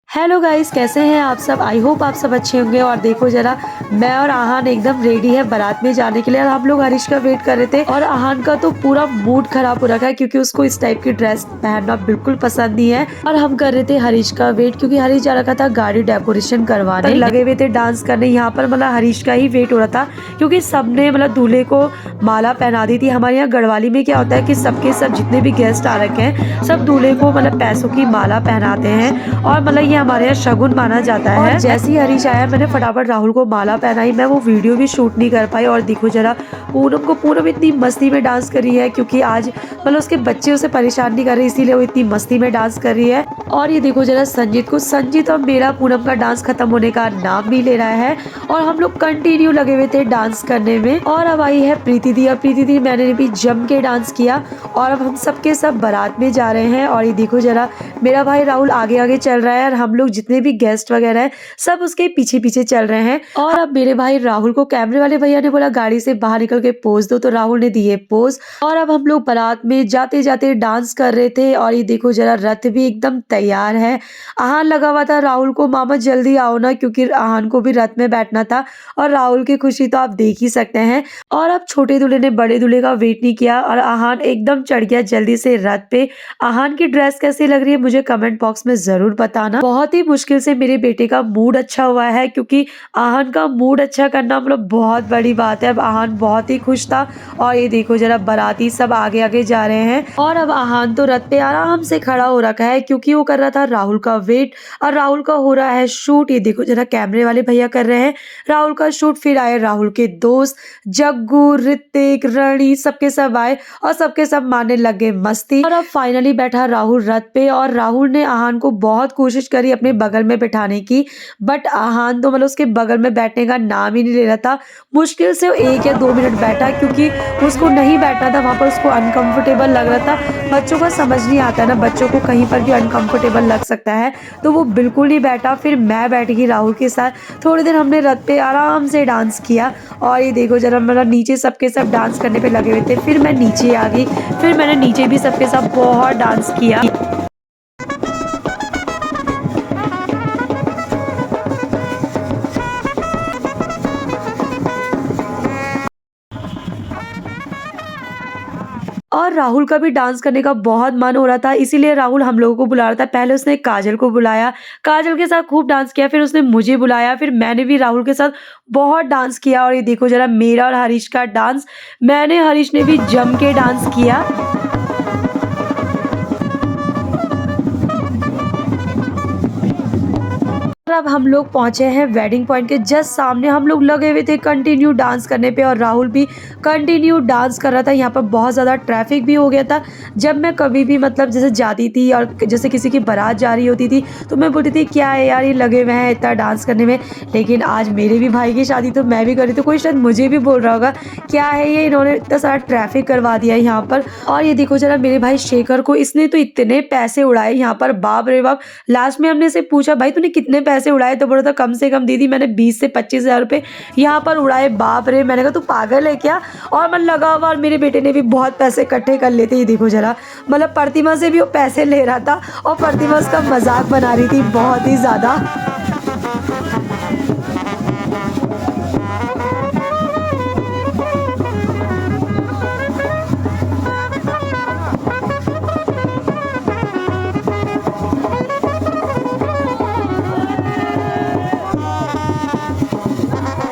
Hello guys, कैसे हैं आप सब। आई होप आप सब अच्छे होंगे। और देखो जरा, मैं और आहान एकदम रेडी है बारात में जाने के लिए। और हम लोग हरीश का वेट कर रहे थे और आहान का तो पूरा मूड खराब हो रखा है क्योंकि उसको इस टाइप की ड्रेस पहनना बिल्कुल पसंद नहीं है। और हम कर रहे थे हरीश का वेट क्योंकि हरीश जा रखा था गाड़ी डेकोरेशन करवाने, लगे हुए थे डांस करने। यहाँ पर मतलब हरीश का ही वेट हो रहा था क्योंकि सबने मतलब दूल्हे को माला पहना दी थी। हमारे यहाँ गढ़वाली में क्या होता है कि सबके सब जितने भी गेस्ट आ रखे हैं सब दूल्हे को मतलब पैसों की माला पहनाते हैं और मतलब ये हमारे यहाँ शगुन माना जाता है। और जैसे ही हरीश आया मैंने फटाफट राहुल को माला पहनाई। मैं वो वीडियो भी शूट नहीं कर पाई। और देखो जरा, पूनम इतनी मस्ती में डांस कर रही है क्योंकि आज मतलब उसके बच्चे उसे परेशान नहीं कर रहे, इसीलिए वो इतनी मस्ती में डांस कर रही है। और ये देखो जरा संजीत और मेरा पूनम का डांस खत्म होने का नाम नहीं ले रहा है और हम लोग कंटिन्यू लगे हुए थे डांस करने में। और अब आई है प्रीति दी। और प्रीति दी मैंने भी जम के डांस किया और अब हम सबके सब बारात में जा रहे हैं। और ये देखो जरा, मेरा भाई राहुल आगे आगे चल रहा है और हम लोग जितने भी गेस्ट वगैरह हैं सब उसके पीछे पीछे चल रहे हैं। और अब मेरे भाई राहुल को कैमरे वाले भैया ने बोला गाड़ी से बाहर निकल के पोज दो, तो राहुल ने दिए पोज। और अब हम लोग बारात में जाते जाते डांस कर रहे थे। और ये देखो जरा, रथ भी एकदम तैयार है। आहान लगा हुआ था राहुल को, मामा जल्दी आओ ना, क्योंकि आहान को भी रथ में बैठना था। और राहुल की खुशी तो आप देख ही सकते हैं। और अब छोटे दूल्हे ने बड़े दूल्हे का वेट नहीं किया और आहान एकदम चढ़ गया जल्दी से रथ पे। आहान की ड्रेस कैसी लग रही है मुझे कमेंट बॉक्स में जरूर बताना। बहुत ही मुश्किल से मेरे बेटे का मूड अच्छा हुआ है क्योंकि आहान का मूड अच्छा करना मतलब बहुत बड़ी बात है। अब आहान बहुत ही खुश था। और ये देखो जरा, बाराती सब आगे आगे जा रहे हैं और अब आहान तो रथ पे आराम से खड़ा हो रखा है क्योंकि वो कर रहा था राहुल का वेट। और राहुल का हो रहा है शूट। ये देखो जरा, कैमरे वाले भैया कर रहे हैं राहुल का शूट। फिर आए राहुल के दोस्त जग्गू, ऋतिक, रणि, सबके सब आए और सबके सब मारने लगे मस्ती। और अब फाइनली बैठा राहुल रथ पे और राहुल ने आहान को बहुत कोशिश करी अपने बगल में बैठाने की, बट आहान तो मतलब उसके बगल में बैठने का नाम ही नहीं ले रहा था। मुश्किल से 1 या 2 मिनट बैठा क्योंकि उसको नहीं बैठना था, वहां पर उसको अनकंफर्टेबल लग रहा था। बच्चों का समझ नहीं आता ना, बच्चों को कहीं पर भी अनकंफर्टेबल लग सकता है, तो वो बिल्कुल नहीं बैठा। फिर मैं बैठ गई राहुल के साथ। थोड़ी देर हमने रथ पे आराम से डांस किया। और ये देखो जरा, मतलब नीचे सबके सब डांस करने पे लगे हुए थे। फिर मैं नीचे आ गई, फिर मैंने नीचे भी सबके साथ बहुत डांस किया। और राहुल का भी डांस करने का बहुत मन हो रहा था, इसीलिए राहुल हम लोगों को बुला रहा था। पहले उसने काजल को बुलाया, काजल के साथ खूब डांस किया। फिर उसने मुझे बुलाया, फिर मैंने भी राहुल के साथ बहुत डांस किया। और ये देखो जरा, मेरा और हरीश का डांस, मैंने हरीश ने भी जम के डांस किया। और अब हम लोग पहुंचे हैं वेडिंग पॉइंट के जस्ट सामने। हम लोग लगे हुए थे कंटिन्यू डांस करने पे और राहुल भी कंटिन्यू डांस कर रहा था। यहाँ पर बहुत ज़्यादा ट्रैफिक भी हो गया था। जब मैं कभी भी मतलब जैसे जाती थी और जैसे किसी की बारात जा रही होती थी तो मैं बोलती थी क्या है यार, ये लगे हुए हैं इतना डांस करने में। लेकिन आज मेरे भी भाई की शादी तो मैं भी करी, तो कोई शायद मुझे भी बोल रहा होगा क्या है ये, इन्होंने इतना सारा ट्रैफिक करवा दिया यहाँ पर। और ये देखो जरा, मेरे भाई शेखर को, इसने तो इतने पैसे उड़ाए यहाँ पर, बाप रे बाप। लास्ट में हमने इसे पूछा भाई तूने कितने पैसे उड़ाए, तो बोला था कम से कम दीदी मैंने 20 से 25 हज़ार रुपए यहाँ पर उड़ाए। बाप रे, मैंने कहा तू पागल है क्या। और मन लगा हुआ, और मेरे बेटे ने भी बहुत पैसे इकट्ठे कर लेते। ये देखो जरा, मतलब प्रतिमा से भी वो पैसे ले रहा था और प्रतिमा उसका मजाक बना रही थी बहुत ही ज्यादा।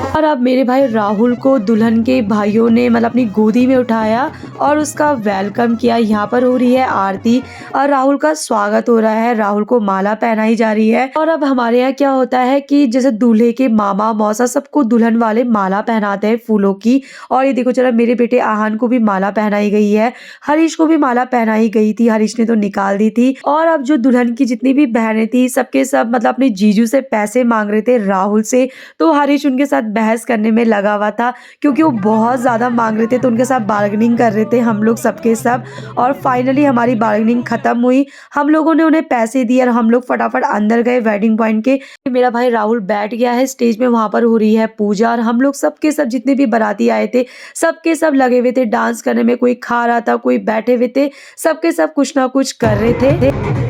और अब मेरे भाई राहुल को दुल्हन के भाइयों ने मतलब अपनी गोदी में उठाया और उसका वेलकम किया। यहाँ पर हो रही है आरती और राहुल का स्वागत हो रहा है, राहुल को माला पहनाई जा रही है। और अब हमारे यहाँ क्या होता है कि जैसे दूल्हे के मामा मौसा सबको दुल्हन वाले माला पहनाते हैं फूलों की। और ये देखो जरा, मेरे बेटे आहान को भी माला पहनाई गई है, हरीश को भी माला पहनाई गई थी, हरीश ने तो निकाल दी थी। और अब जो दुल्हन की जितनी भी बहनें थी सबके सब मतलब अपने जीजू से पैसे मांग रहे थे राहुल से, तो हरीश उनके साथ बहस करने में लगा हुआ था क्योंकि वो बहुत ज्यादा मांग रहे थे, तो उनके साथ बार्गेनिंग कर रहे थे हम लोग सबके सब। और फाइनली हमारी बार्गेनिंग खत्म हुई, हम लोगों ने उन्हें पैसे दिए और हम लोग फटाफट अंदर गए वेडिंग पॉइंट के। मेरा भाई राहुल बैठ गया है स्टेज में, वहां पर हो रही है पूजा और हम लोग सबके सब जितने भी बाराती आए थे सबके सब लगे हुए थे डांस करने में। कोई खा रहा था, कोई बैठे हुए थे, सबके सब कुछ ना कुछ कर रहे थे।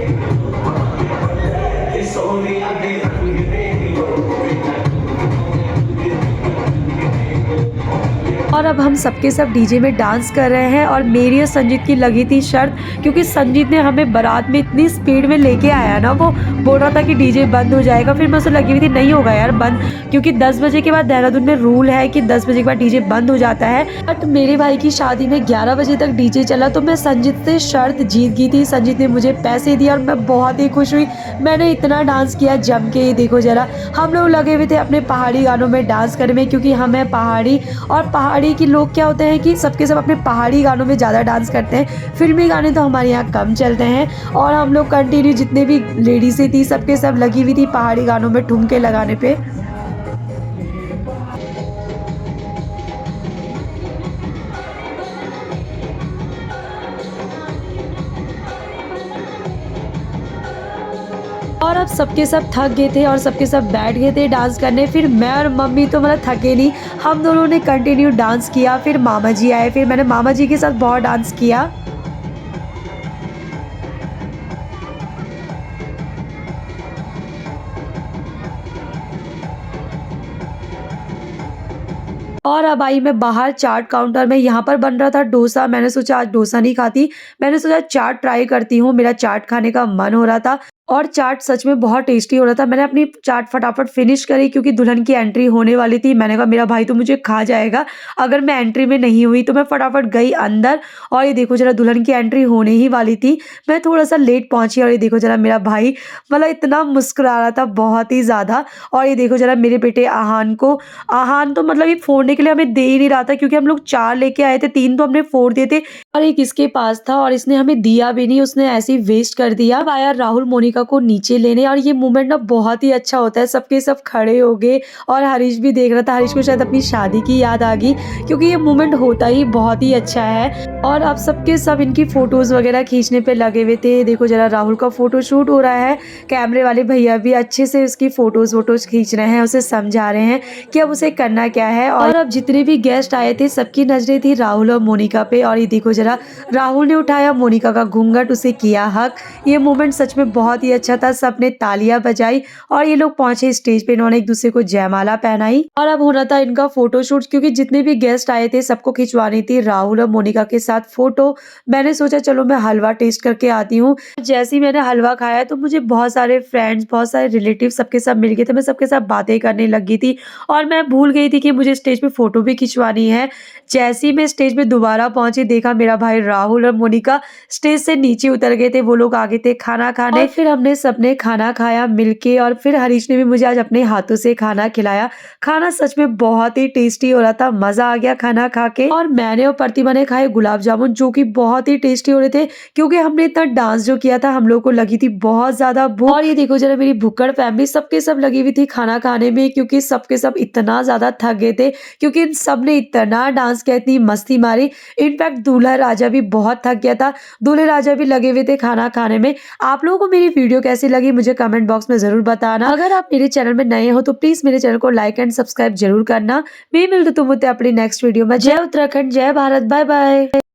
और अब हम सबके सब डीजे में डांस कर रहे हैं और मेरी और संजीत की लगी थी शर्त, क्योंकि संजीत ने हमें बारात में इतनी स्पीड में लेके आया ना, वो बोल रहा था कि डीजे बंद हो जाएगा। फिर मैं उसे लगी हुई थी नहीं होगा यार बंद, क्योंकि 10 बजे के बाद देहरादून में रूल है कि 10 बजे के बाद डीजे बंद हो जाता है। बट मेरे भाई की शादी में 11 बजे तक डीजे चला, तो मैं संजीत से शर्त जीत गई थी। संजीत ने मुझे पैसे दिए और मैं बहुत ही खुश हुई। मैंने इतना डांस किया जम के, देखो जरा। हम लोग लगे हुए थे अपने पहाड़ी गानों में डांस करने में, क्योंकि हम हैं पहाड़ी, और पहाड़ी के लोग क्या होते हैं कि सबके सब अपने पहाड़ी गानों में ज़्यादा डांस करते हैं। फिल्मी गाने तो हमारे यहाँ कम चलते हैं। और हम लोग कंटिन्यू जितने भी लेडीज़ें थी सबके सब लगी हुई थी पहाड़ी गानों में ठुमके लगाने पे। और अब सबके सब थक गए थे और सबके सब बैठ गए थे डांस करने। फिर मैं और मम्मी तो मतलब थके नहीं, हम दोनों ने कंटिन्यू डांस किया। फिर मामा जी आए, फिर मैंने मामा जी के साथ बहुत डांस किया। और अब आई मैं बाहर चाट काउंटर में, यहाँ पर बन रहा था डोसा। मैंने सोचा आज डोसा नहीं खाती, मैंने सोचा चाट ट्राई करती हूँ। मेरा चाट खाने का मन हो रहा था और चाट सच में बहुत टेस्टी हो रहा था। मैंने अपनी चाट फटाफट फिनिश करी, क्योंकि दुल्हन की एंट्री होने वाली थी। मैंने कहा मेरा भाई तो मुझे खा जाएगा अगर मैं एंट्री में नहीं हुई। तो मैं फटाफट गई अंदर, और ये देखो जरा दुल्हन की एंट्री होने ही वाली थी। मैं थोड़ा सा लेट पहुंची और ये देखो जरा मेरा भाई मतलब इतना मुस्कुरा रहा था बहुत ही ज़्यादा। और ये देखो जरा मेरे बेटे आहान को, आहान तो मतलब ये फोड़ने के लिए हमें दे ही नहीं रहा था, क्योंकि हम लोग 4 लेके आए थे, 3 तो हमने फोड़ दिए थे और एक इसके पास था, और इसने हमें दिया भी नहीं, उसने ऐसे ही वेस्ट कर दिया। अब आया राहुल मोनिका को नीचे लेने, और ये मोमेंट ना बहुत ही अच्छा होता है। सबके सब खड़े हो गए और हरीश भी देख रहा था। हरीश को शायद अपनी शादी की याद आ गई, क्योंकि ये मोमेंट होता ही बहुत ही अच्छा है। और अब सबके सब इनकी फोटोज वगैरह खींचने पे लगे हुए थे। देखो जरा राहुल का फोटो शूट हो रहा है, कैमरे वाले भैया भी अच्छे से उसकी फोटोज वोटोज खींच रहे हैं, उसे समझा रहे हैं कि अब उसे करना क्या है। और अब जितने भी गेस्ट आए थे सबकी नजरें थी राहुल और मोनिका पे। और ये देखो जरा राहुल ने उठाया मोनिका का घूंघट, उसे किया हक। ये मोमेंट सच में बहुत ही अच्छा था। सबने तालियां बजाई और ये लोग पहुंचे स्टेज पे, इन्होंने एक दूसरे को जयमाला पहनाई। और अब होना था इनका फोटोशूट, क्योंकि जितने भी गेस्ट आए थे सबको खिंचवानी थी राहुल और मोनिका के साथ फोटो। मैंने सोचा चलो मैं हलवा टेस्ट करके आती हूँ। जैसे ही मैंने हलवा खाया तो मुझे बहुत सारे फ्रेंड्स, बहुत सारे रिलेटिव सबके सब मिल गए थे। मैं सबके साथ बातें करने लगी थी और मैं भूल गई थी कि मुझे स्टेज पे फोटो भी खिंचवानी है। जैसे ही मैं स्टेज पे दोबारा पहुंची, देखा मेरा भाई राहुल और मोनिका स्टेज से नीचे उतर गए थे। वो लोग आगे थे खाना खाने, और फिर हमने सबने खाना खाया मिलके। और फिर हरीश ने भी मुझे आज अपने हाथों से खाना खिलाया। खाना सच में बहुत ही टेस्टी हो रहा था, मजा आ गया खाना खा के। और मैंने और प्रतिमा ने खाए गुलाब जामुन, जो कि बहुत ही टेस्टी हो रहे थे, क्योंकि हमने इतना डांस जो किया था हम लोग को लगी थी बहुत ज्यादा भूख। और ये देखो जरा मेरी भुक्कड़ फैमिली सबके सब लगी हुई थी खाना खाने में, क्योंकि सबके सब इतना ज्यादा थक गए थे, क्योंकि इन सब ने इतना डांस किया, इतनी मस्ती मारी। इनफैक्ट दूल्हा राजा भी बहुत थक गया था, दूल्हे राजा भी लगे हुए थे खाना खाने में। आप लोगों को मेरी वीडियो कैसी लगी मुझे कमेंट बॉक्स में जरूर बताना। अगर आप मेरे चैनल में नए हो तो प्लीज मेरे चैनल को लाइक एंड सब्सक्राइब जरूर करना। मैं मिलती हूँ अपनी नेक्स्ट वीडियो में। जय उत्तराखंड, जय भारत, बाय बाय।